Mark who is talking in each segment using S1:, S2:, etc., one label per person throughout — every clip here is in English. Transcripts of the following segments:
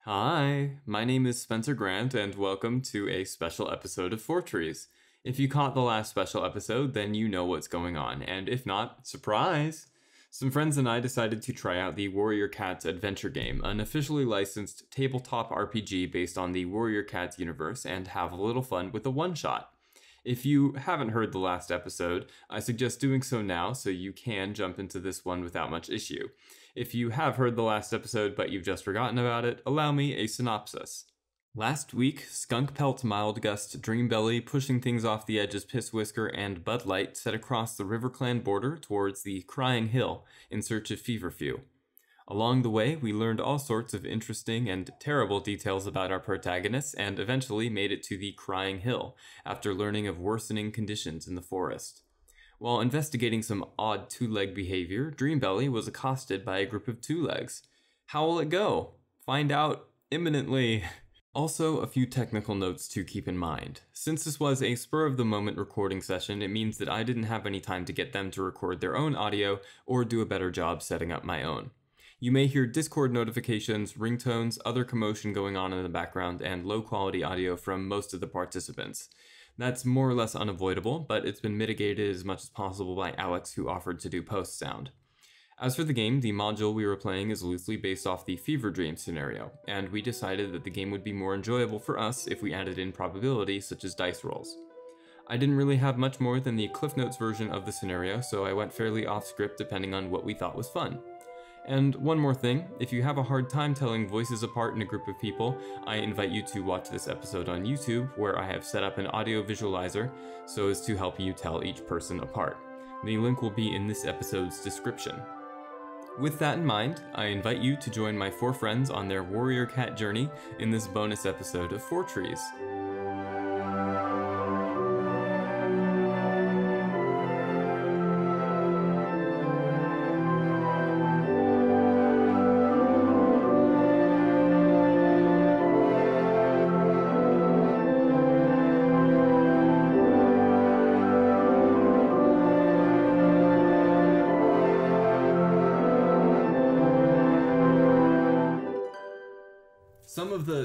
S1: Hi, my name is Spencer Grant, and welcome to a special episode of Fourtrees. If you caught the last special episode, then you know what's going on, and if not, surprise! Some friends and I decided to try out the Warrior Cats adventure game, an officially licensed tabletop RPG based on the Warrior Cats universe, and have a little fun with a one-shot. If you haven't heard the last episode, I suggest doing so now so you can jump into this one without much issue. If you have heard the last episode but you've just forgotten about it, allow me a synopsis. Last week, Skunkpelt, Mildgust, Dreambelly, pushing things off the edge as Pisswhisker, and Budlight set across the RiverClan border towards the Crying Hill in search of Feverfew. Along the way, we learned all sorts of interesting and terrible details about our protagonists and eventually made it to the Crying Hill after learning of worsening conditions in the forest. While investigating some odd two-leg behavior, Dreambelly was accosted by a group of two-legs. How will it go? Find out imminently. Also, a few technical notes to keep in mind. Since this was a spur-of-the-moment recording session, it means that I didn't have any time to get them to record their own audio or do a better job setting up my own. You may hear Discord notifications, ringtones, other commotion going on in the background, and low-quality audio from most of the participants. That's more or less unavoidable, but it's been mitigated as much as possible by Alex, who offered to do post-sound. As for the game, the module we were playing is loosely based off the Fever Dream scenario, and we decided that the game would be more enjoyable for us if we added in probability, such as dice rolls. I didn't really have much more than the Cliff Notes version of the scenario, so I went fairly off-script depending on what we thought was fun. And one more thing, if you have a hard time telling voices apart in a group of people, I invite you to watch this episode on YouTube, where I have set up an audio visualizer so as to help you tell each person apart. The link will be in this episode's description. With that in mind, I invite you to join my 4 friends on their warrior cat journey in this bonus episode of Fourtrees.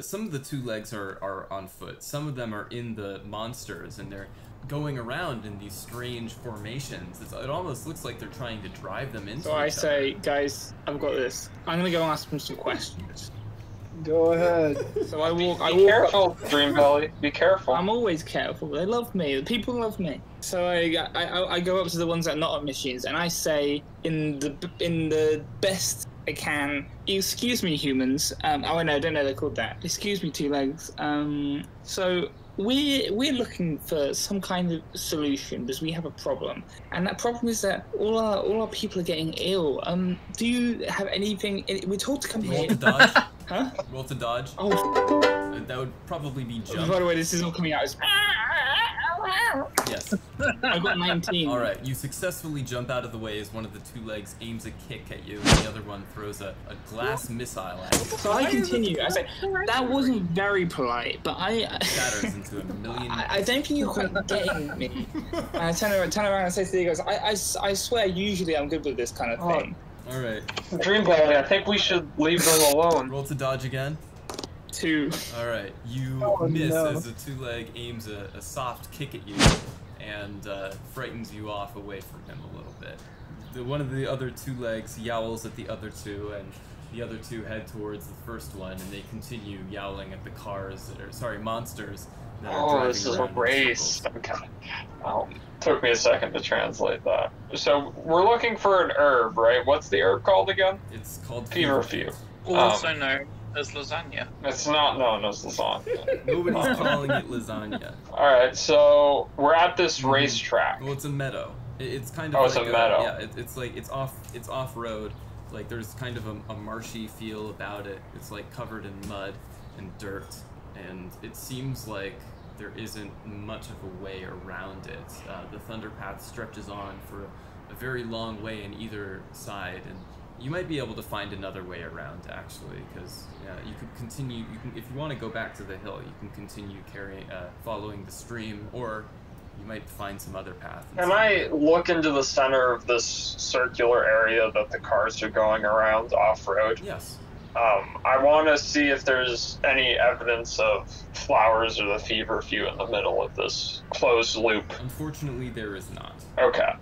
S1: Some of the two legs are on foot. Some of them are in the monsters, and they're going around in these strange formations. It almost looks like they're trying to drive them into each other.
S2: So I say, guys, I've got this. I'm gonna go and ask them some questions.
S3: Go ahead.
S2: So I walk.
S4: Be careful, Dreambelly. Be careful.
S2: I'm always careful. They love me. The people love me. So I go up to the ones that are not on machines, and I say in the best I can, excuse me, humans. Oh, no, I don't know they're called that. Excuse me, two legs. So we're looking for some kind of solution because we have a problem, and that problem is that all our people are getting ill. Do you have anything? We're told to come here.
S1: Roll to dodge.
S2: Huh?
S1: Roll to dodge.
S2: Oh.
S1: That would probably be jump.
S2: By the way, this is all coming out as.
S1: Yes.
S2: I got 19.
S1: Alright, you successfully jump out of the way as one of the two legs aims a kick at you, and the other one throws a glass missile at you.
S2: So I continue. I say, that wasn't very polite, but
S1: Shatters into a million.
S2: I don't think you're quite getting me. And I turn around and say to the guys, I swear, usually I'm good with this kind of thing.
S1: Alright.
S4: Dreambelly, I think we should leave them alone.
S1: Roll to dodge again.
S2: 2.
S1: Alright, you miss as the two leg aims a soft kick at you and frightens you off away from him a little bit. One of the other two legs yowls at the other two, and the other two head towards the first one, and they continue yowling at the monsters that are driving
S4: this is a
S1: around in
S4: race.
S1: circles.
S4: Okay. Took me a second to translate that. So we're looking for an herb, right? What's the herb called again?
S1: It's called
S4: Feverfew.
S5: Also known as lasagna.
S4: It's not known as lasagna.
S1: Nobody's calling it lasagna.
S4: Alright, so we're at this racetrack.
S1: Well, it's a meadow. It's kind of
S4: it's a meadow.
S1: Yeah, it's like it's off road. Like there's kind of a marshy feel about it. It's like covered in mud and dirt, and it seems like there isn't much of a way around it. The thunderpath stretches on for a very long way in either side, and you might be able to find another way around, actually, because you could continue. If you want to go back to the hill, you can continue following the stream, or you might find some other path.
S4: Can I look into the center of this circular area that the cars are going around off-road?
S1: Yes.
S4: I want to see if there's any evidence of flowers or the feverfew in the middle of this closed loop.
S1: Unfortunately, there is not.
S4: Okay.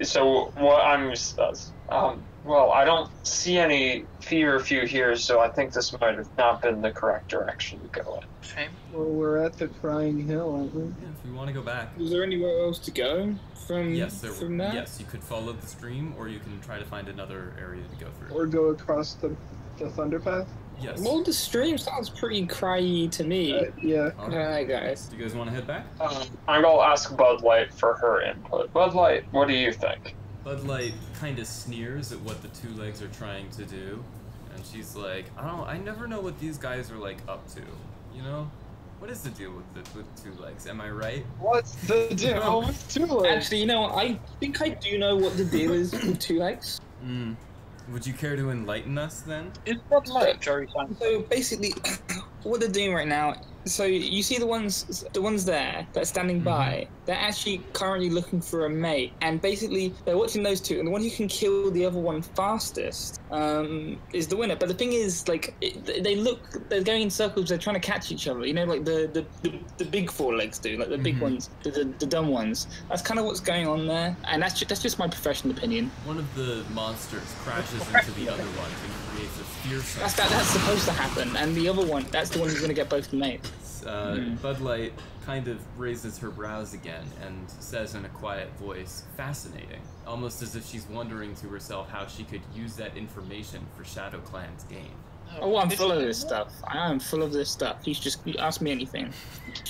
S4: So what well, I don't see any feverfew here, so I think this might have not been the correct direction to go in.
S5: Shame.
S3: Well, we're at the Crying Hill, aren't we?
S1: Yeah, if you want to go back.
S2: Is there anywhere else to go from from that?
S1: Yes, you could follow the stream, or you can try to find another area to go through.
S3: Or go across the thunderpath?
S1: Yes.
S2: Well, the stream sounds pretty cryy to me.
S3: Yeah.
S1: All
S2: I
S1: right.
S2: don't know, guys.
S1: Do you guys want to head back?
S4: I'm gonna ask Budlight for her input. Budlight, what do you think?
S1: Budlight kind of sneers at what the two legs are trying to do, and she's like, I never know what these guys are like up to. You know, what is the deal with two legs? Am I right?
S3: What's the deal with two legs?
S2: Actually, you know, I think I do know what the deal is with two legs.
S1: Would you care to enlighten us then?
S5: Is Budlight Jerry Mausman?
S2: So basically, what they're doing right now. So you see the ones there that are standing by. They're actually currently looking for a mate, and basically they're watching those two, and the one who can kill the other one fastest is the winner. But the thing is, like, they're going in circles. They're trying to catch each other. You know, like the big four legs do, like the big ones, the dumb ones. That's kind of what's going on there, and that's just my professional opinion.
S1: One of the monsters crashes into the other one and creates a fearsome.
S2: That's supposed to happen, and the other one, that's the one who's going to get both the mates.
S1: Budlight kind of raises her brows again and says in a quiet voice, "Fascinating," almost as if she's wondering to herself how she could use that information for Shadow Clan's game.
S2: Oh, I'm full of this stuff. I am full of this stuff. You ask me anything.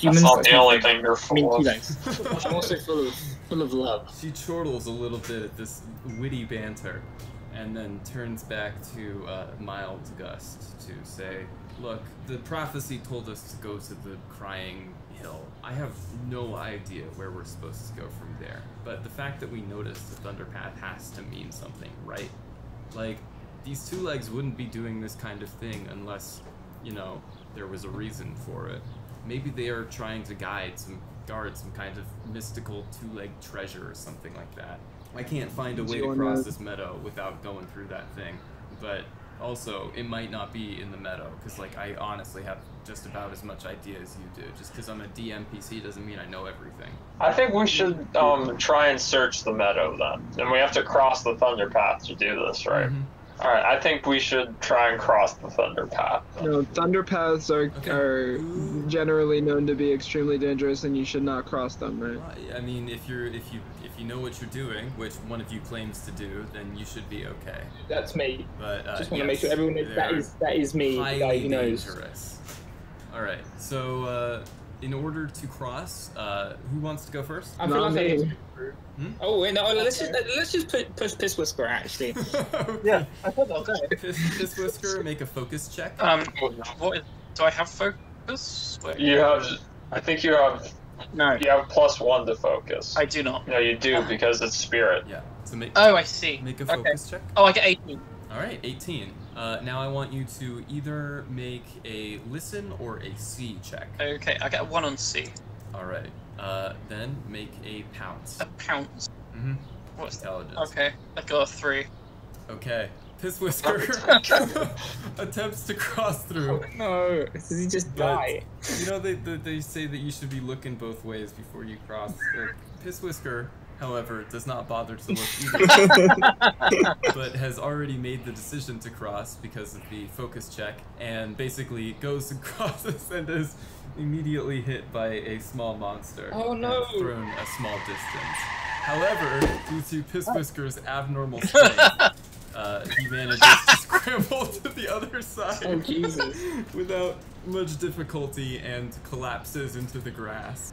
S4: That's not the only thing you're full of.
S2: I'm also full of love.
S1: She chortles a little bit at this witty banter, and then turns back to Mildgust to say, "Look, the prophecy told us to go to the Crying Hill. I have no idea where we're supposed to go from there, but the fact that we noticed the thunderpath has to mean something, right? Like, these two legs wouldn't be doing this kind of thing unless, you know, there was a reason for it. Maybe they are trying to guard some kind of mystical two-leg treasure or something like that. I can't find a way to cross this meadow without going through that thing, but also, it might not be in the meadow, because, like, I honestly have just about as much idea as you do. Just because I'm a DMPC doesn't mean I know everything."
S4: I think we should try and search the meadow then. And we have to cross the thunderpath to do this, right? Alright, I think we should try and cross the thunderpath.
S3: No, thunderpaths are generally known to be extremely dangerous, and you should not cross them, right?
S1: I mean, if you know what you're doing, which one of you claims to do, then you should be okay.
S2: That's me.
S1: But
S2: Just want to make sure everyone knows that is me, the guy who knows.
S1: Dangerous. All right, so in order to cross, who wants to go first?
S2: I feel
S3: Not
S2: like
S3: me.
S2: Oh wait, no, let's just push Pisswhisker actually.
S5: Yeah, I thought that was it.
S1: Pisswhisker, make a focus check.
S5: What is, do I have focus? Wait.
S4: You have, I think you have,
S5: No,
S4: you have +1 to focus.
S5: I do not.
S4: No, you do, because it's spirit.
S1: Yeah. So make.
S5: Oh, I see.
S1: Make a focus check.
S5: Oh, I get 18.
S1: All right, 18. Now I want you to either make a listen or a see check.
S5: Okay, I get a 1 on C.
S1: All right. Then make a pounce.
S5: A pounce.
S1: What's intelligence?
S5: Okay, I got a 3.
S1: Okay. Pisswhisker attempts to cross through.
S2: No, does he just die?
S1: You know, they say that you should be looking both ways before you cross. Pisswhisker, however, does not bother to look either, but has already made the decision to cross because of the focus check, and basically goes and crosses and is immediately hit by a small monster.
S2: Oh no!
S1: And thrown a small distance. However, due to Pisswhisker's abnormal strength, he manages to scramble to the other side.
S2: Oh Jesus!
S1: Without much difficulty, and collapses into the grass.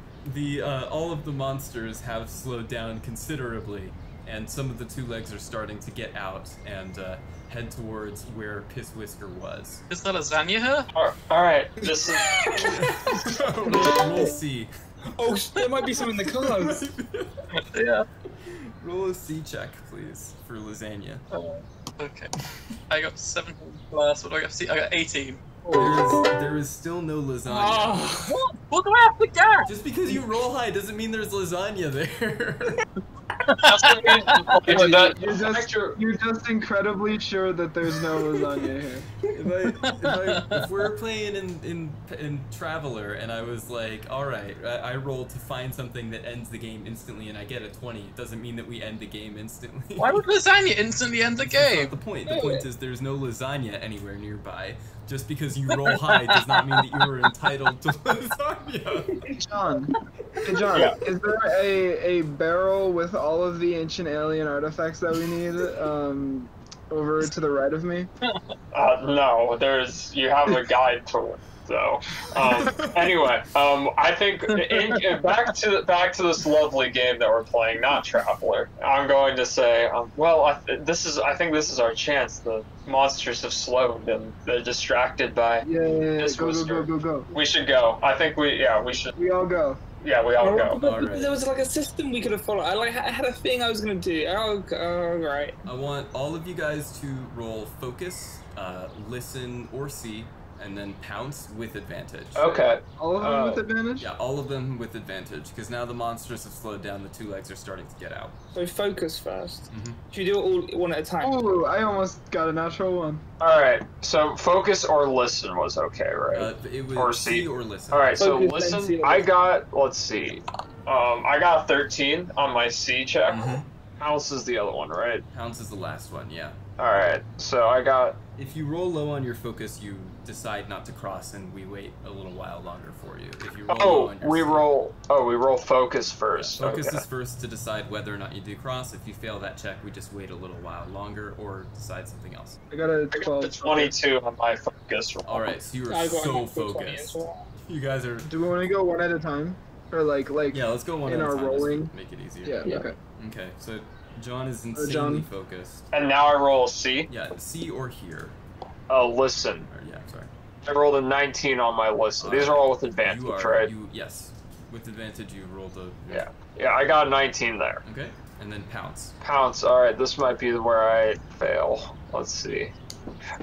S1: All of the monsters have slowed down considerably, and some of the two legs are starting to get out and head towards where Pisswhisker was.
S5: Is that lasagna here?
S4: Alright, this is...
S1: We'll see.
S2: Oh, there might be some in the cars.
S5: Yeah.
S1: Roll a C check, please, for lasagna.
S5: Okay. I got 17 plus. What do I got? C? I got 18.
S1: There is still no lasagna.
S5: What do I have to get?
S1: Just because you roll high doesn't mean there's lasagna there.
S3: You're just incredibly sure that there's no lasagna here.
S1: If we're playing in Traveler and I was like, all right, I roll to find something that ends the game instantly and I get a 20, it doesn't mean that we end the game instantly.
S5: Why would lasagna instantly end the
S1: That's
S5: game?
S1: not the point. The point is there's no lasagna anywhere nearby. Just because you roll high does not mean that you are entitled to lasagna.
S3: Hey John,
S4: Yeah.
S3: is there a barrel with all of the ancient alien artifacts that we need over to the right of me?
S4: No, you have a guide tour. So, anyway, I think back to this lovely game that we're playing, not Traveler. I'm going to say, I think this is our chance. The monsters have slowed and they're distracted by Pisswhisker.
S3: Go.
S4: We should go. I think we should.
S3: We all go.
S4: Yeah, we all go.
S1: All right.
S2: There was like a system we could have followed. I had a thing I was gonna do. Oh, right.
S1: I want all of you guys to roll focus, listen, or see, and then pounce with advantage.
S4: Okay.
S3: All of them with advantage?
S1: Yeah, all of them with advantage, because now the monsters have slowed down, the two legs are starting to get out.
S2: So focus first.
S1: Mm-hmm.
S2: Should we do it all one at a time?
S3: Ooh, I almost got a natural one.
S4: Alright, so focus or listen was okay, right?
S1: It was
S4: Or
S1: see
S4: see.
S1: or listen.
S4: Alright, so
S2: Focus, then see
S4: listen,
S2: or
S4: I
S2: listen.
S4: got, let's see. I got 13 on my C check.
S1: Mhm.
S4: House is the other one, right?
S1: Pounce is the last one, yeah.
S4: Alright, so I got...
S1: If you roll low on your focus, you decide not to cross, and we wait a little while longer for you. If you roll low on your
S4: we
S1: C-
S4: roll focus first.
S1: Focus
S4: okay.
S1: is first to decide whether or not you do cross. If you fail that check, we just wait a little while longer or decide something else.
S3: I got a
S4: I got
S3: 12.
S4: the 22 on my focus roll.
S1: Alright, so you are
S2: I got a
S1: so
S2: natural 20 as
S1: focused.
S2: well.
S1: You guys are...
S3: Do we want to go one at a time? Or like
S1: Yeah, let's go one
S3: in
S1: at a
S3: our
S1: time just to
S3: rolling?
S1: make it easier.
S3: Yeah,
S2: Yeah.
S3: okay.
S1: Okay, so John is insanely
S3: John.
S1: focused.
S4: And now I roll a C.
S1: Yeah, see or hear.
S4: Listen.
S1: Or, yeah, sorry.
S4: I rolled a 19 on my listen. These are all with advantage, right?
S1: Yes. With advantage, you rolled a...
S4: Yeah. Yeah, I got a 19 there.
S1: Okay, and then pounce.
S4: Pounce. Alright, this might be where I fail. Let's see.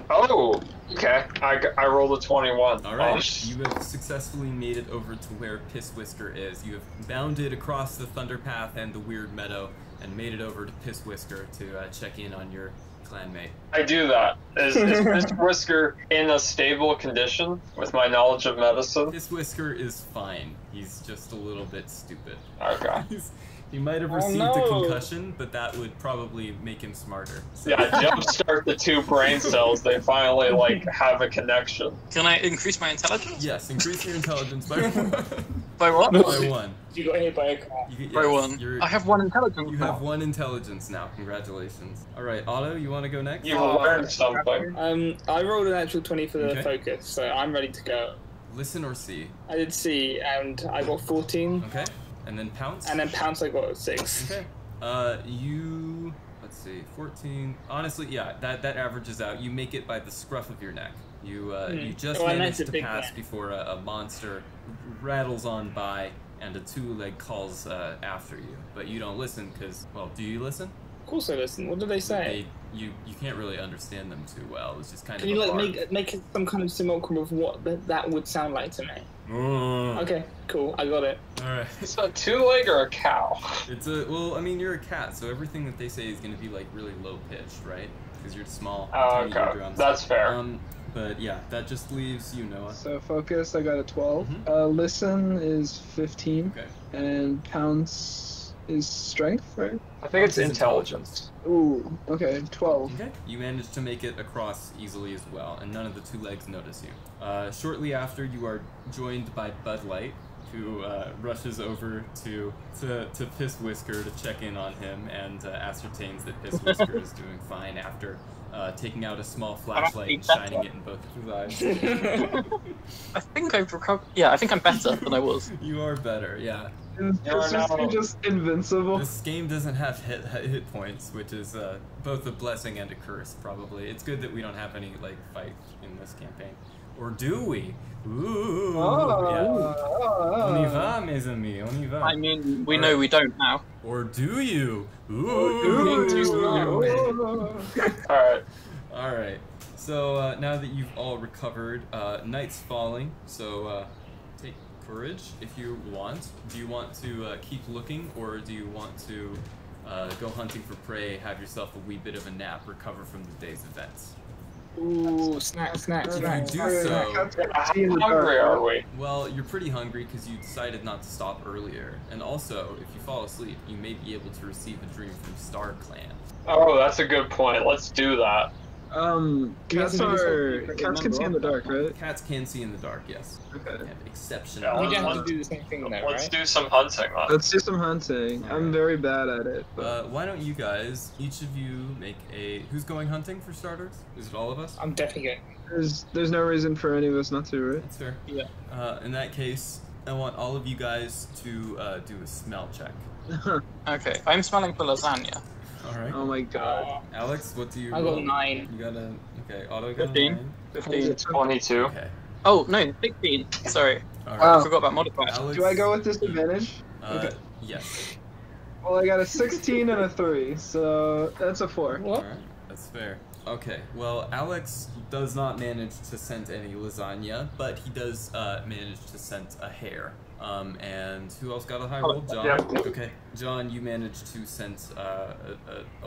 S4: Oh! Okay. I rolled a 21.
S1: Alright, you have successfully made it over to where Pisswhisker is. You have bounded across the thunderpath and the weird meadow and made it over to Pisswhisker to check in on your clanmate.
S4: I do that. Is Pisswhisker in a stable condition with my knowledge of medicine?
S1: Pisswhisker is fine. He's just a little bit stupid.
S4: Okay.
S1: He might have
S2: Oh,
S1: received
S2: no.
S1: a concussion, but that would probably make him smarter. So.
S4: Yeah, jumpstart the two brain cells. They finally, have a connection.
S5: Can I increase my intelligence?
S1: Yes, increase your intelligence by one.
S5: By what?
S1: By one.
S2: You got hit by a car.
S5: By one. I have one intelligence
S1: You
S5: now.
S1: have one intelligence now. Congratulations. All right, Otto, you want to go next?
S4: You learned something.
S2: I rolled an actual 20 for the
S1: Okay.
S2: focus, so I'm ready to go.
S1: Listen or see.
S2: I did C, and I got 14,
S1: Okay, and then pounce.
S2: and then pounce I got 6.
S1: Okay. Let's see, 14. Honestly, yeah, that averages out. You make it by the scruff of your neck. You just
S2: Oh, I meant
S1: managed
S2: a
S1: to
S2: big
S1: pass
S2: neck.
S1: before a monster rattles on by and a two-leg calls after you. But you don't listen because, well, do you listen?
S2: Of course I listened. What did they say?
S1: You can't really understand them too well. It's just kind
S2: Can
S1: of
S2: you
S1: a
S2: like
S1: bark.
S2: make it some kind of simulacrum of what that would sound like to me? Okay, cool. I got it.
S1: All right.
S4: It's a two-leg or a cow?
S1: It's well, I mean, you're a cat, so everything that they say is going to be like really low pitched, right? Because you're small.
S4: Oh,
S1: tiny
S4: okay.
S1: eardrums.
S4: That's fair.
S1: But yeah, that just leaves you, Noah.
S3: So focus, I got a 12.
S1: Mhm.
S3: Listen is 15.
S1: Okay.
S3: And pounce is strength, right?
S4: I think it's
S1: It's
S4: intelligence.
S3: Ooh, okay, 12.
S1: Okay. You managed to make it across easily as well, and none of the two legs notice you. Shortly after, you are joined by Budlight, who rushes over to Pisswhisker to check in on him and ascertains that Pisswhisker is doing fine after taking out a small flashlight and shining it in both of his eyes.
S5: I think I've recovered. Yeah, I think I'm better than I was.
S1: You are better, yeah.
S3: Is Pisswhisker just invincible?
S1: This game doesn't have hit points, which is both a blessing and a curse, probably. It's good that we don't have any fight in this campaign. Or do we? Ooh, yeah. On y va, mes amis, on y va.
S5: I mean, we know we don't now.
S1: Or do you?
S4: Alright.
S1: Alright, so now that you've all recovered, night's falling, so take courage if you want. Do you want to keep looking, or do you want to go hunting for prey, have yourself a wee bit of a nap, recover from the day's events.
S2: Ooh, snack.
S1: If you do so,
S4: How hungry are we?
S1: well, you're pretty hungry because you decided not to stop earlier. And also, if you fall asleep, you may be able to receive a dream from Starclan.
S4: Oh, that's a good point. Let's do that.
S3: Cats can see in the dark, right?
S1: Cats can see in the dark, yes.
S3: Okay.
S1: They have exceptional.
S4: Yeah,
S2: We have to do the same thing though,
S4: Let's
S2: right?
S4: do some hunting then.
S3: Let's do some hunting. I'm very bad at it. But...
S1: Why don't you guys, each of you, make a... Who's going hunting for starters? Is it all of us?
S2: I'm definitely going.
S3: There's no reason for any of us not to, right?
S1: That's fair.
S2: Yeah.
S1: In that case, I want all of you guys to do a smell check.
S5: Okay, I'm smelling for lasagna.
S1: Alright.
S3: Oh my god.
S1: Alex, what do you...
S2: I got 9.
S1: You got a... Okay, Otto got
S5: 15.
S1: a 9.
S5: 15.
S4: 22.
S1: Okay.
S5: Oh, no, 16. Sorry.
S1: Alright.
S3: Wow.
S5: I forgot about modifiers.
S1: Alex,
S3: Do I go with disadvantage?
S1: Okay. Yes.
S3: Well, I got a 16 and a 3, so that's a 4.
S2: What?
S1: Alright, that's fair. Okay, well, Alex does not manage to scent any lasagna, but he does manage to scent a hare. And who else got a high roll? John?
S4: Yep.
S1: Okay. John, you managed to sense a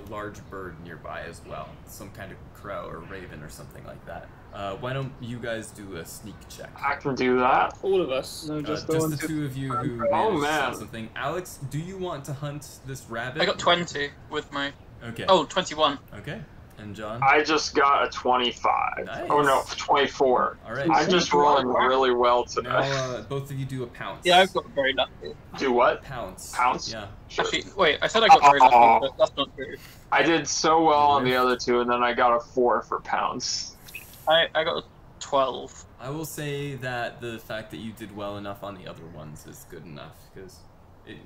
S1: large bird nearby as well. Some kind of crow or raven or something like that. Why don't you guys do a sneak check?
S4: I can do that.
S2: All of us.
S3: No,
S1: Just
S3: the ones
S1: the two of you who
S4: Oh,
S1: managed to
S4: man.
S1: scent something. Alex, do you want to hunt this rabbit?
S5: I got 20 with my...
S1: Okay.
S5: Oh, 21.
S1: Okay. And John?
S4: I just got a 25.
S1: Nice.
S4: Oh no, 24.
S1: Alright.
S4: I'm just rolling really well today.
S1: Now, both of you do a pounce.
S5: Yeah, I've got very lucky.
S4: Do what?
S1: Pounce.
S4: Pounce?
S1: Yeah.
S5: Actually, wait, I said I got very lucky, but that's not true.
S4: I did so well on the other two, and then I got a 4 for pounds.
S5: I got a 12.
S1: I will say that the fact that you did well enough on the other ones is good enough, because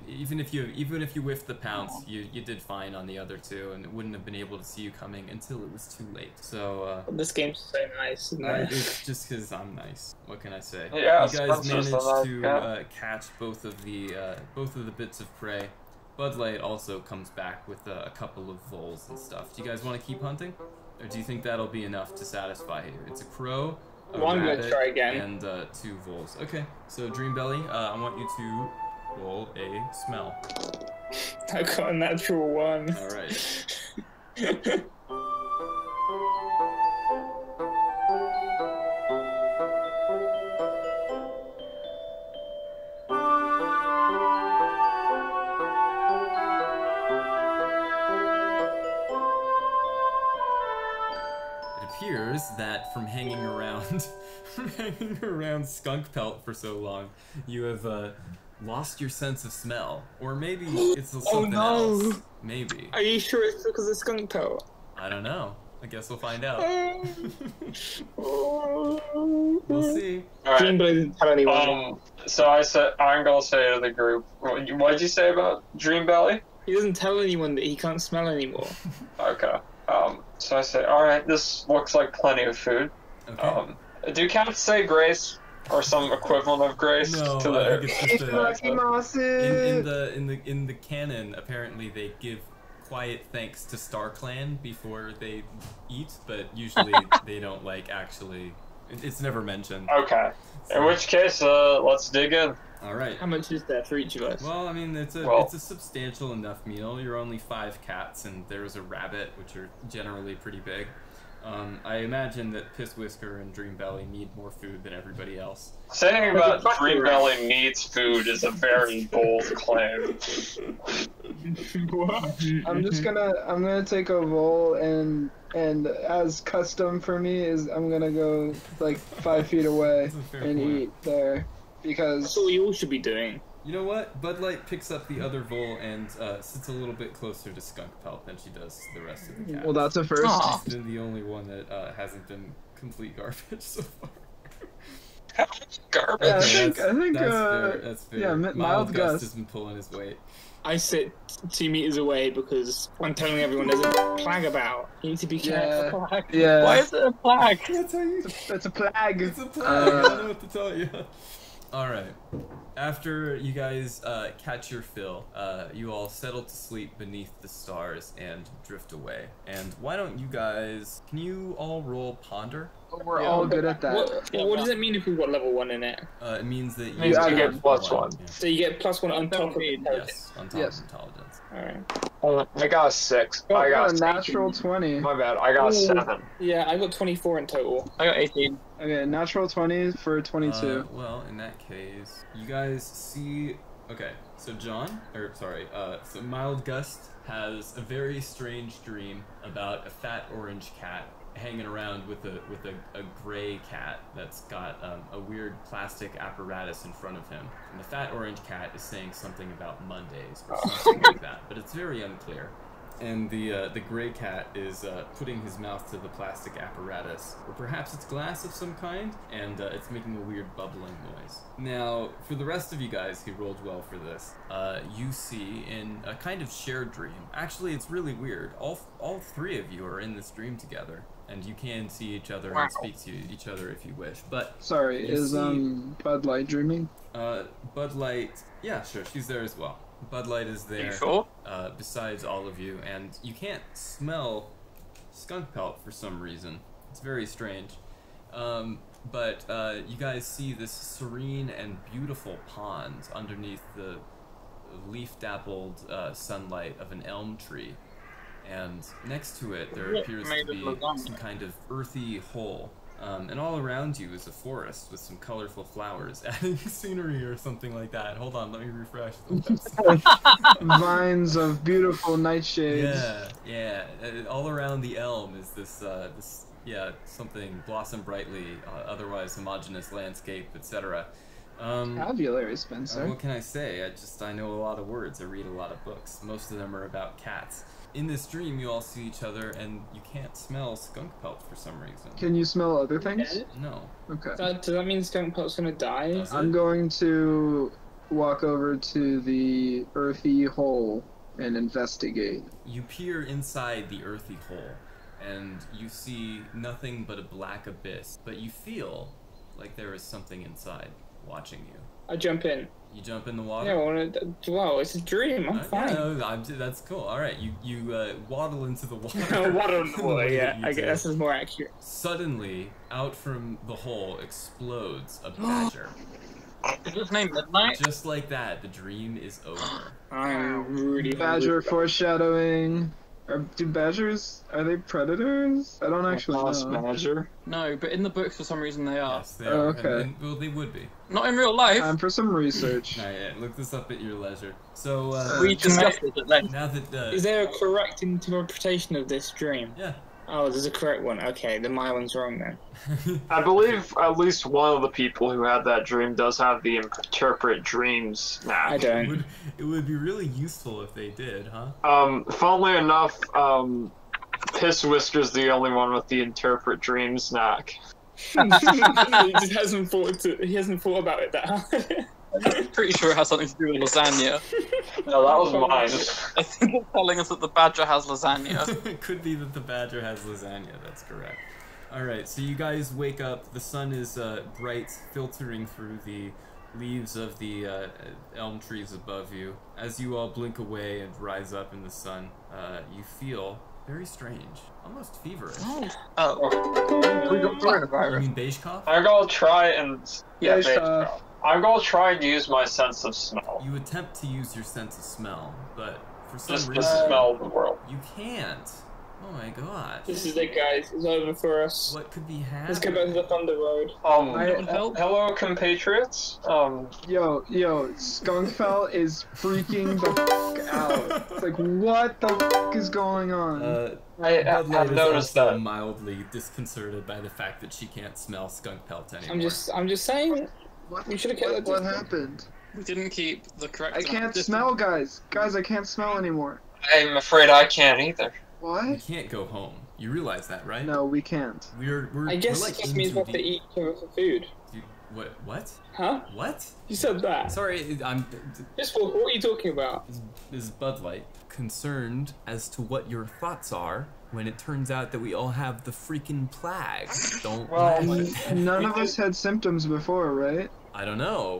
S1: even if you whiffed the pounce, you did fine on the other two, and it wouldn't have been able to see you coming until it was too late. So
S2: This game's so nice, isn't it?
S1: it's just because I'm nice. What can I say?
S4: Yeah,
S1: you guys
S4: Spencer's
S1: managed
S4: a nice
S1: to
S4: guy.
S1: catch both of the bits of prey. Budlight also comes back with a couple of voles and stuff. Do you guys want to keep hunting, or do you think that'll be enough to satisfy you? It's a crow, a
S2: Well, I'm gonna
S1: rabbit,
S2: try again.
S1: and 2 voles. Okay, so Dreambelly, I want you to roll a smell.
S2: I got a natural 1.
S1: All right. It appears that from hanging around Skunkpelt for so long, you have lost your sense of smell, or maybe it's something
S2: no.
S1: else. Maybe.
S2: Are you sure it's because of Skunkpelt?
S1: I don't know. I guess we'll find out.
S2: We'll
S1: We'll see.
S4: Alright.
S2: Dreambelly didn't tell anyone.
S4: So I'm gonna say to the group, what'd you say about Dreambelly?
S2: He doesn't tell anyone that he can't smell anymore.
S4: Okay. So I say, alright, this looks like plenty of food.
S1: Okay.
S4: Do cats say grace? Or some equivalent of grace
S1: No,
S4: to
S1: I
S4: the...
S1: think it's just
S3: Lucky Mossy!
S1: in the canon. Apparently, they give quiet thanks to Starclan before they eat, but usually they don't actually. It's never mentioned.
S4: Okay. In which case, let's dig in.
S1: All right.
S2: How much is there for each of us?
S1: Well, I mean, it's a substantial enough meal. You're only 5 cats, and there's a rabbit, which are generally pretty big. I imagine that Pisswhisker and Dreambelly need more food than everybody else.
S4: Saying about Dreambelly needs food is a very bold claim.
S3: I'm gonna take a roll and as custom for me is I'm gonna go 5 feet away
S1: That's a fair
S3: and
S1: point.
S3: eat there because
S2: That's what you all should be doing.
S1: You know what? Budlight picks up the other vole and sits a little bit closer to Skunkpelt than she does to the rest of the cats.
S3: well that's a first.
S5: Aw.
S1: She's been the only one that hasn't been complete garbage so far.
S4: Garbage.
S3: Yeah, I
S1: Okay,
S3: think
S1: that's fair.
S3: yeah,
S1: Mildgust
S3: Mildgust.
S1: has been pulling his weight.
S2: I sit 2 meters away because I'm telling everyone there's a plague about. You need to be careful.
S3: Yeah.
S5: Why is it a flag?
S1: That's how you.
S3: It's a plague.
S1: It's a plague. I don't know what to tell you. All right. After you guys catch your fill, you all settle to sleep beneath the stars and drift away. And why don't you guys? Can you all roll ponder?
S3: We're all good at that.
S2: What does it mean if we've got level 1 in it?
S1: It means that
S4: Means you
S1: have
S4: get +1.
S1: Yeah.
S2: So you get +1 on top of it.
S1: Yes, on top
S3: Yes.
S1: of intelligence.
S2: Alright.
S4: I got a 6.
S3: Oh,
S4: I got
S3: a natural 20.
S4: My bad. I got a 7.
S2: Yeah, I got 24 in total.
S5: I got 18.
S3: Okay, natural 20 for 22.
S1: Well, in that case, you guys see. Okay, so so Mildgust has a very strange dream about a fat orange cat hanging around with a gray cat that's got a weird plastic apparatus in front of him. And the fat orange cat is saying something about Mondays or something like that, but it's very unclear. And the gray cat is putting his mouth to the plastic apparatus, or perhaps it's glass of some kind, and it's making a weird bubbling noise. Now, for the rest of you guys who rolled well for this, you see in a kind of shared dream. Actually, it's really weird. All three of you are in this dream together, and you can see each other and speak to each other if you wish. But
S3: sorry, is Budlight dreaming?
S1: Budlight, yeah, sure, she's there as well. Budlight is there.
S5: You sure?
S1: Besides all of you, and you can't smell Skunkpelt for some reason. It's very strange. But you guys see this serene and beautiful pond underneath the leaf-dappled sunlight of an elm tree. And next to it, there appears to be some kind of earthy hole. And all around you is a forest with some colorful flowers, adding scenery or something like that. Hold on, let me refresh.
S3: Vines of beautiful nightshades.
S1: Yeah. All around the elm is this, something blossom brightly, otherwise homogeneous landscape, etc.
S3: Vocabulary, Spencer.
S1: What can I say? I know a lot of words. I read a lot of books. Most of them are about cats. In this dream, you all see each other, and you can't smell Skunkpelt for some reason.
S3: Can you smell other things?
S1: No.
S3: Okay.
S2: Does that mean Skunkpelt's gonna die?
S3: I'm going to walk over to the earthy hole and investigate.
S1: You peer inside the earthy hole, and you see nothing but a black abyss, but you feel like there is something inside watching you.
S2: I jump in.
S1: You jump in the water?
S2: Yeah, well, it's a dream. I'm fine.
S1: Yeah, that's cool. All right, you waddle into the water.
S2: Waddle into the water, yeah. I guess this is more accurate.
S1: Suddenly, out from the hole explodes a badger.
S5: Is his name Midnight?
S1: Just like that, the dream is over.
S2: I'm really
S3: Badger foreshadowing. Do badgers, are they predators? I don't actually know.
S4: Badger?
S5: No, but in the books for some reason they are.
S1: Yes, they are.
S3: Oh, okay.
S1: And, well, they would be.
S5: Not in real life.
S3: Time for some research.
S1: Yeah, look this up at your leisure. So,
S5: We discussed it at length.
S1: now that...
S2: Is there a correct interpretation of this dream?
S1: Yeah.
S2: Oh, there's a correct one. Okay, then my one's wrong then.
S4: I believe at least one of the people who had that dream does have the interpret dreams knack.
S2: I don't.
S1: It would be really useful if they did, huh?
S4: Funnily enough, Pisswhisker's the only one with the interpret dreams knack.
S2: He just hasn't thought about it that hard.
S5: I'm pretty sure it has something to do with lasagna.
S4: No, that was mine.
S5: I think it's telling us that the badger has lasagna.
S1: It could be that the badger has lasagna, that's correct. Alright, so you guys wake up, the sun is bright, filtering through the leaves of the elm trees above you. As you all blink away and rise up in the sun, you feel very strange, almost feverish.
S5: Oh. We got coronavirus.
S1: You mean Beigecough?
S4: I'm gonna try and...
S3: Yeah,
S4: Beigecough. I'm gonna try and use my sense of smell.
S1: You attempt to use your sense of smell, but for some
S4: Just to
S1: reason,
S4: smell the world.
S1: you can't. Oh my gosh.
S2: This is it, guys. It's over for us.
S1: What could be happening?
S2: Let's go back to the Thunder Road.
S4: Hello, compatriots.
S3: Yo, Skunkpelt is freaking the f out. It's like, what the f is going on?
S4: I have
S1: Budlight is
S4: noticed
S1: also
S4: that.
S1: mildly disconcerted by the fact that she can't smell Skunkpelt anymore.
S2: I'm just saying. We should have kept that.
S3: What happened?
S5: We didn't keep the correct
S3: I can't smell, guys. Guys, I can't smell anymore.
S4: I'm afraid I can't either.
S1: We
S3: What?
S1: can't go home. You realize that, right?
S3: No, we can't.
S1: We're
S2: I guess
S1: we're
S2: it
S1: like
S2: just means we have to eat for food.
S1: What?
S2: Huh?
S1: What?
S2: You said that.
S1: Sorry, I'm...
S2: What are you talking about?
S1: Is Budlight concerned as to what your thoughts are when it turns out that we all have the freaking plague? Don't
S4: Well,
S1: laugh.
S3: None of us had symptoms before, right?
S1: I don't know.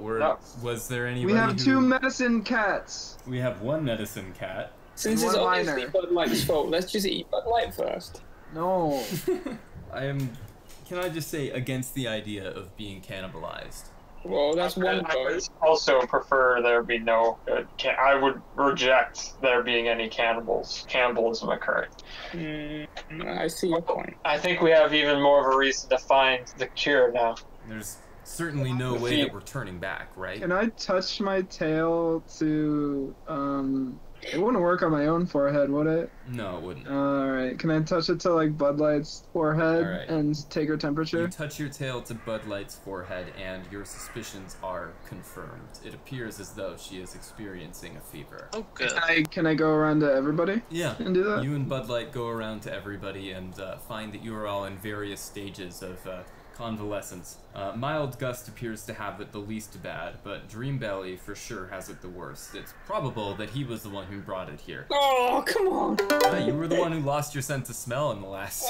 S1: Was there anybody
S3: We have
S1: who...
S3: two medicine cats.
S1: We have one medicine cat.
S2: Since it's
S3: One
S2: obviously
S3: liner.
S2: Bud Light's fault, let's just eat Bud Light first.
S3: No.
S1: I am, can I just say, against the idea of being cannibalized.
S2: Well, that's one
S4: I would
S2: vote.
S4: also prefer there be no. I would reject there being any cannibalism occurring.
S2: I see your point.
S4: I think we have even more of a reason to find the cure now.
S1: There's certainly no way that we're turning back, right?
S3: Can I touch my tail to it wouldn't work on my own forehead, would it?
S1: No, it wouldn't.
S3: Alright, can I touch it to like Budlight's forehead
S1: Alright.
S3: and take her temperature?
S1: You touch your tail to Budlight's forehead, and your suspicions are confirmed. It appears as though she is experiencing a fever.
S5: Oh, good.
S3: Can I go around to everybody
S1: Yeah,
S3: and do that?
S1: you and Budlight go around to everybody and find that you are all in various stages of convalescence. Mildgust appears to have it the least bad, but Dreambelly for sure has it the worst. It's probable that he was the one who brought it here.
S2: Oh, come on!
S1: You were the one who lost your sense of smell in the last...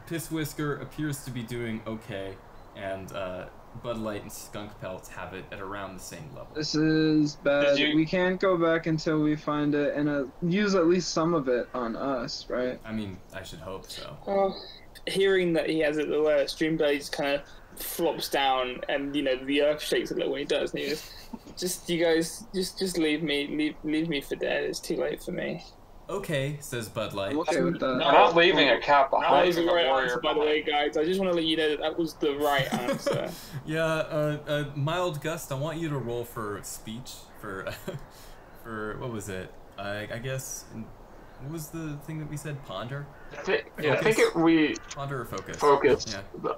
S1: Pisswhisker appears to be doing okay, and Budlight and Skunkpelt have it at around the same level.
S3: This is bad.
S4: Did you-
S3: We can't go back until we find it and use at least some of it on us, right?
S1: I mean, I should hope so.
S2: Hearing that he has it the worst, Dreambelly just kind of flops down, and the earth shakes a little when he does. And he just you guys, just leave me for dead. It's too late for me.
S1: Okay, says Budlight.
S3: I'm okay with that.
S4: I'm not leaving a cat
S2: That
S4: behind
S2: was the
S4: the
S2: right
S4: warrior.
S2: answer, by the way, guys. I just want to let you know that was the right answer.
S1: Yeah, Mildgust, I want you to roll for speech, for what was it? I guess, what was the thing that we said? Ponder?
S4: I think we
S1: Ponder or focus?
S4: focus.
S1: Yeah.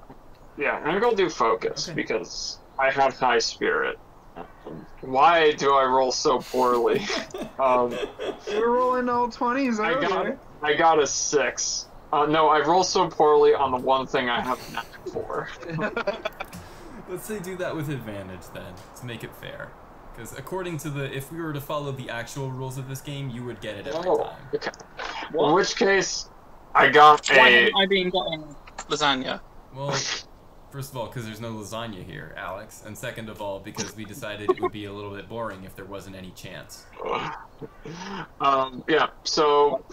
S4: Yeah, I'm gonna do focus
S1: Okay.
S4: because I have high spirit. Why do I roll so poorly?
S3: We're rolling all 20s earlier.
S4: I got a 6. No, I roll so poorly on the one thing I have a knack for.
S1: Let's say do that with advantage then, to make it fair. Because according to if we were to follow the actual rules of this game, you would get it every time.
S4: Okay. In which case, I got
S5: Why
S4: a.
S5: haven't I been getting lasagna?
S1: Well, first of all, because there's no lasagna here, Alex. And second of all, because we decided it would be a little bit boring if there wasn't any chance.
S4: Yeah, so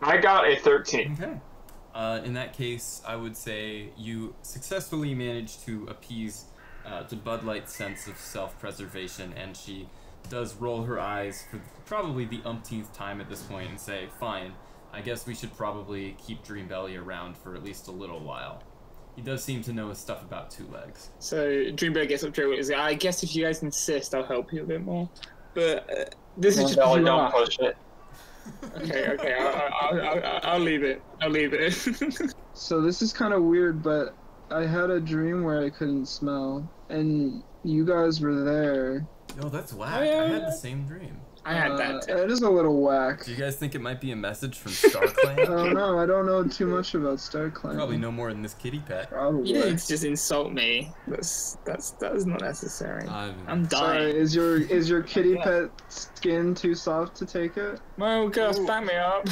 S4: I got a 13.
S1: Okay. In that case, I would say you successfully managed to appease to Budlight's sense of self-preservation, and she does roll her eyes for probably the umpteenth time at this point and say, fine, I guess we should probably keep Dreambelly around for at least a little while. He does seem to know his stuff about two legs.
S2: So Dreambelly gets up to it. I guess if you guys insist, I'll help you a bit more. But this is just
S4: Belly, don't
S2: rough.
S4: push it.
S2: Okay. I'll leave it. I'll leave it.
S3: So this is kind of weird, but I had a dream where I couldn't smell, and you guys were there.
S1: Oh, that's whack.
S2: Oh, yeah.
S1: I had the same dream.
S2: I had that too.
S3: It is a little whack.
S1: Do you guys think it might be a message from Starclan?
S3: I don't know. I don't know too much about Starclan.
S1: Probably no more than this kitty pet.
S3: Probably.
S2: You didn't just insult me. That's not necessary. I'm
S3: Sorry,
S2: dying.
S3: is your kitty pet skin too soft to take it?
S2: Well, girls, back me up.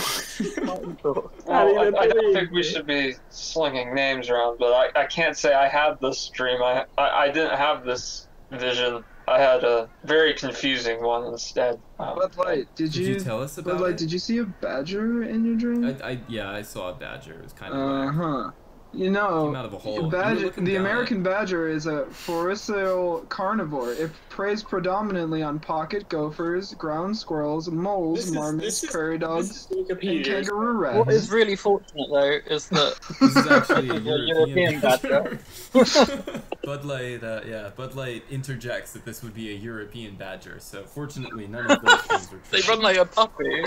S4: I don't think we should be slinging names around, but I can't say I had this dream. I didn't have this vision. I had a very confusing one instead.
S3: Budlight, did you
S1: tell us about
S3: Budlight,
S1: it?
S3: did you see a badger in your dream?
S1: Yeah, I saw a badger. It was kind of
S3: Uh-huh. You know,
S1: Came out of a hole. You were
S3: badger,
S1: looking
S3: the
S1: down
S3: American badger is a forestal carnivore. It preys predominantly on pocket gophers, ground squirrels, moles, marmots, prairie dogs, and kangaroo rats.
S5: What is really fortunate though is that
S1: This is actually a
S5: the
S1: European
S5: European badger.
S1: Budlight interjects that this would be a European badger, so fortunately none of those things were true.
S5: They run like a puppy.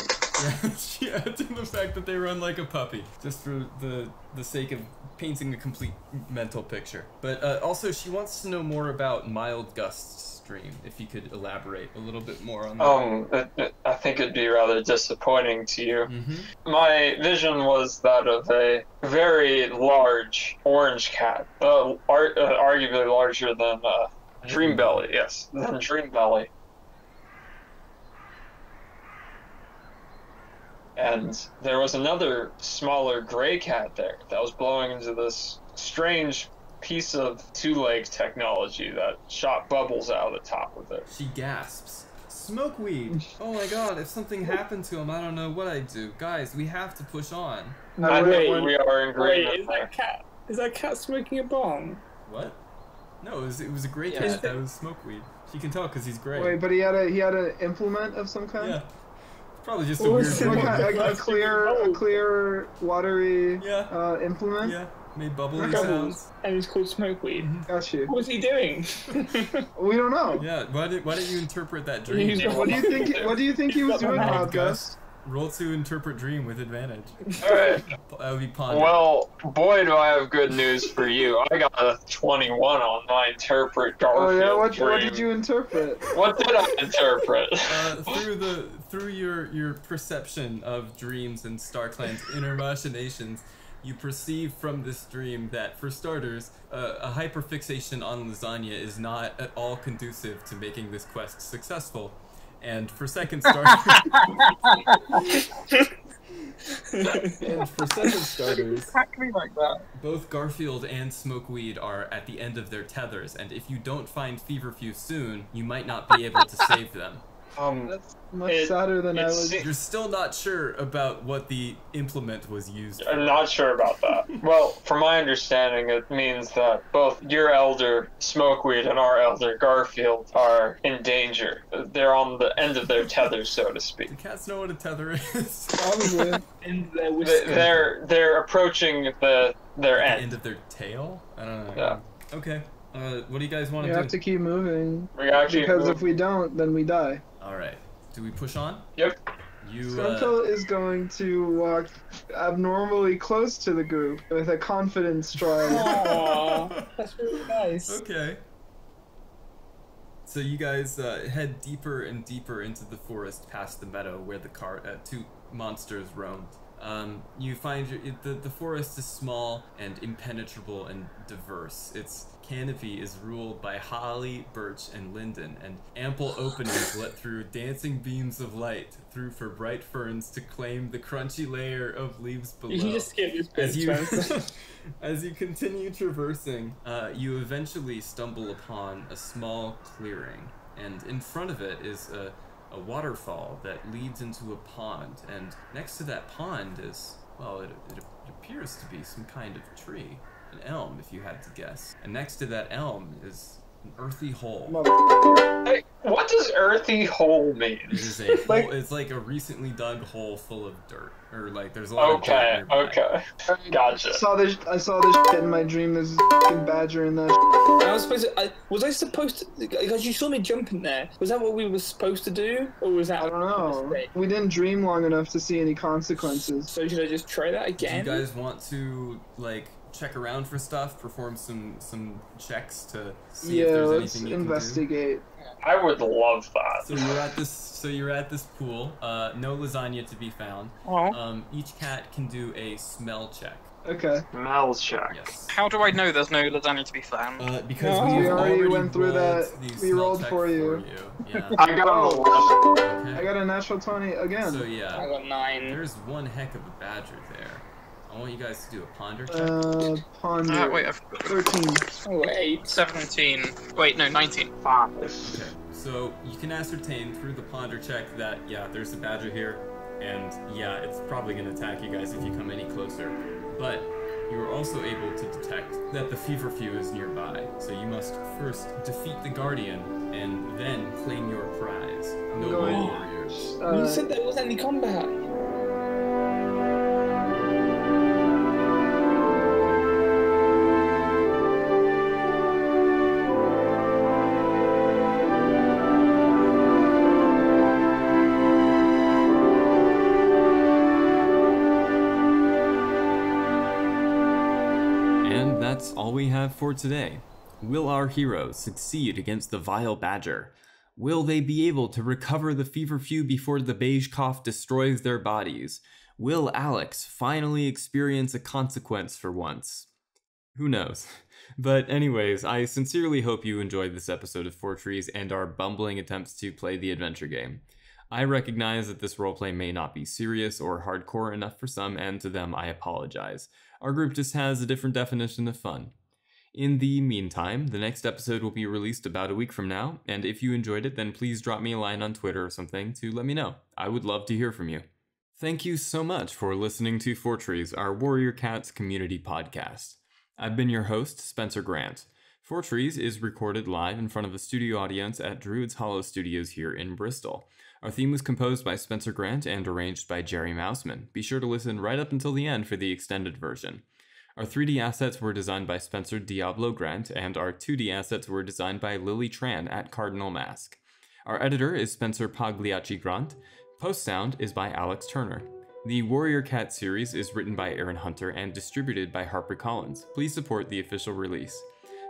S1: Yeah, to the fact that they run like a puppy, just for the sake of painting a complete mental picture. But also, she wants to know more about Mildgust's dream, if you could elaborate a little bit more on that.
S4: I think it'd be rather disappointing to you.
S1: Mm-hmm.
S4: My vision was that of a very large orange cat, arguably larger than Dreambelly. Yes, than Dreambelly. And there was another smaller gray cat there that was blowing into this strange piece of two-leg technology that shot bubbles out of the top of it.
S1: She gasps. Smokeweed! Oh my god, if something happened to him, I don't know what I'd do. Guys, we have to push on.
S4: I think we are in agreement.
S2: Wait, is that cat smoking a bong?
S1: What? No, it was a gray cat that was smokeweed. You can tell because he's gray.
S3: Wait, but he had an implement of some kind?
S1: Yeah. Probably just a weird
S3: a clear, watery implement?
S1: Yeah. Made bubbly sounds.
S2: And it's called smokeweed.
S3: Got you.
S2: What was he doing?
S3: We don't know.
S1: Yeah, why don't you interpret that dream?
S3: What do you think he was doing, Mildgust?
S1: Roll to interpret dream with advantage.
S4: Alright.
S1: That would be ponder.
S4: Well, boy, do I have good news for you. I got a 21 on my interpret Garfield
S3: what
S4: dream.
S3: did you interpret?
S4: What did I interpret?
S1: Through your perception of dreams and Starclan's inner machinations, you perceive from this dream that, for starters, a hyperfixation on lasagna is not at all conducive to making this quest successful. And for second starters,
S2: Exactly like that.
S1: Both Garfield and Smokeweed are at the end of their tethers, and if you don't find Feverfew soon, you might not be able to save them.
S3: That's much sadder than I was.
S1: You're still not sure about what the implement was used for.
S4: I'm not sure about that. Well, from my understanding, it means that both your elder Smokeweed and our elder Garfield are in danger. They're on the end of their tether, so to speak.
S1: Do cats know what a tether is?
S3: Probably.
S4: They're approaching their end.
S1: End of their tail? I don't know.
S4: Yeah.
S1: Okay. What do you guys want to
S3: We
S1: do?
S3: have to keep moving.
S4: Because
S3: if we don't, then we die.
S1: Alright. Do we push on?
S4: Yep.
S3: Skunkpelt is going to walk abnormally close to the group with a confident stride.
S2: Aww, that's really nice.
S1: Okay. So you guys head deeper and deeper into the forest past the meadow where the two monsters roamed. You find the forest is small and impenetrable and diverse. Its canopy is ruled by holly, birch, and linden, and ample openings let through dancing beams of light through for bright ferns to claim the crunchy layer of leaves below.
S2: You just skip this bit,
S1: As you continue traversing, you eventually stumble upon a small clearing, and in front of it is a waterfall that leads into a pond, and next to that pond is, well, it appears to be some kind of tree. An elm, if you had to guess. And next to that elm is an earthy hole.
S4: Hey, what does earthy hole mean?
S1: It is a hole, it's like a recently dug hole full of dirt. Or like there's a lot of dirt nearby.
S4: Okay. Gotcha.
S3: I saw this shit in my dream. There's a fucking badger in that shit.
S2: Was I supposed to, because you saw me jump in there, was that what we were supposed to do? Or was that
S3: I don't know. We didn't dream long enough to see any consequences.
S2: So should I just try that again?
S1: Do you guys want to, like, check around for stuff, perform some checks to see if there's anything you
S3: investigate.
S1: can do?
S4: I would love that.
S1: So you're at this pool. No lasagna to be found. Each cat can do a smell check.
S3: Okay.
S4: Smell check.
S1: Yes.
S5: How do I know there's no lasagna to be found?
S1: Because
S3: we already went through that. We rolled for you.
S1: Yeah.
S4: I got a
S1: Okay.
S3: I got a natural 20 again.
S1: So yeah.
S2: I got 9.
S1: There's one heck of a badger there. I want you guys to do a ponder check.
S3: Ponder.
S5: Wait,
S3: 13.
S2: Oh, 8.
S5: 17. Wait, no, 19.
S4: 5.
S1: Okay, so you can ascertain through the ponder check that, yeah, there's a badger here, and yeah, it's probably going to attack you guys if you come any closer. But you are also able to detect that the feverfew is nearby, so you must first defeat the guardian and then claim your prize. No warriors.
S2: You said there wasn't any combat.
S1: That's all we have for today. Will our heroes succeed against the vile badger? Will they be able to recover the feverfew before the Beigecough destroys their bodies? Will Alex finally experience a consequence for once? Who knows? But anyways, I sincerely hope you enjoyed this episode of Fourtrees and our bumbling attempts to play the adventure game. I recognize that this roleplay may not be serious or hardcore enough for some, and to them I apologize. Our group just has a different definition of fun. In the meantime, the next episode will be released about a week from now, and if you enjoyed it, then please drop me a line on Twitter or something to let me know. I would love to hear from you. Thank you so much for listening to Fourtrees, our Warrior Cats community podcast. I've been your host, Spencer Grant. Fourtrees is recorded live in front of a studio audience at Druid's Hollow Studios here in Bristol. Our theme was composed by Spencer Grant and arranged by Jerry Mausman. Be sure to listen right up until the end for the extended version. Our 3D assets were designed by Spencer Diablo Grant, and our 2D assets were designed by Lily Tran at Cardinal Mask. Our editor is Spencer Pagliacci Grant. Post sound is by Alex Turner. The Warrior Cat series is written by Aaron Hunter and distributed by HarperCollins. Please support the official release.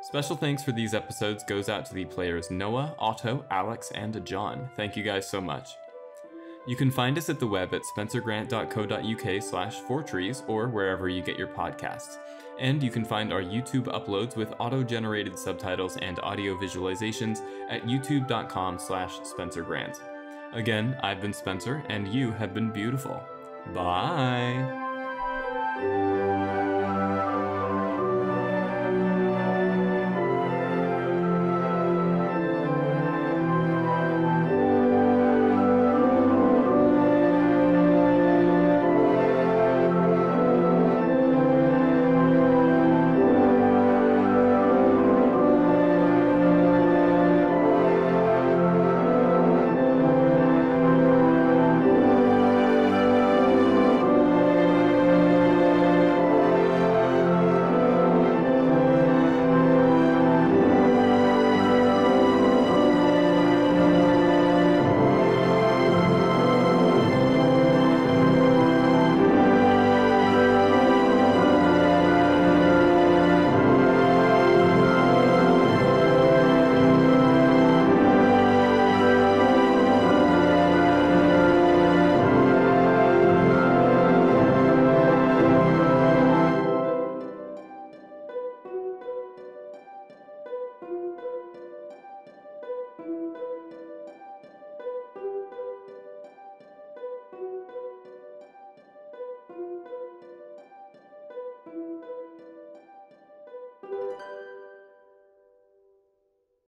S1: Special thanks for these episodes goes out to the players Noah, Otto, Alex, and John. Thank you guys so much. You can find us at the web at spencergrant.co.uk/Fourtrees or wherever you get your podcasts. And you can find our YouTube uploads with auto-generated subtitles and audio visualizations at youtube.com/SpencerGrant. Again, I've been Spencer, and you have been beautiful. Bye!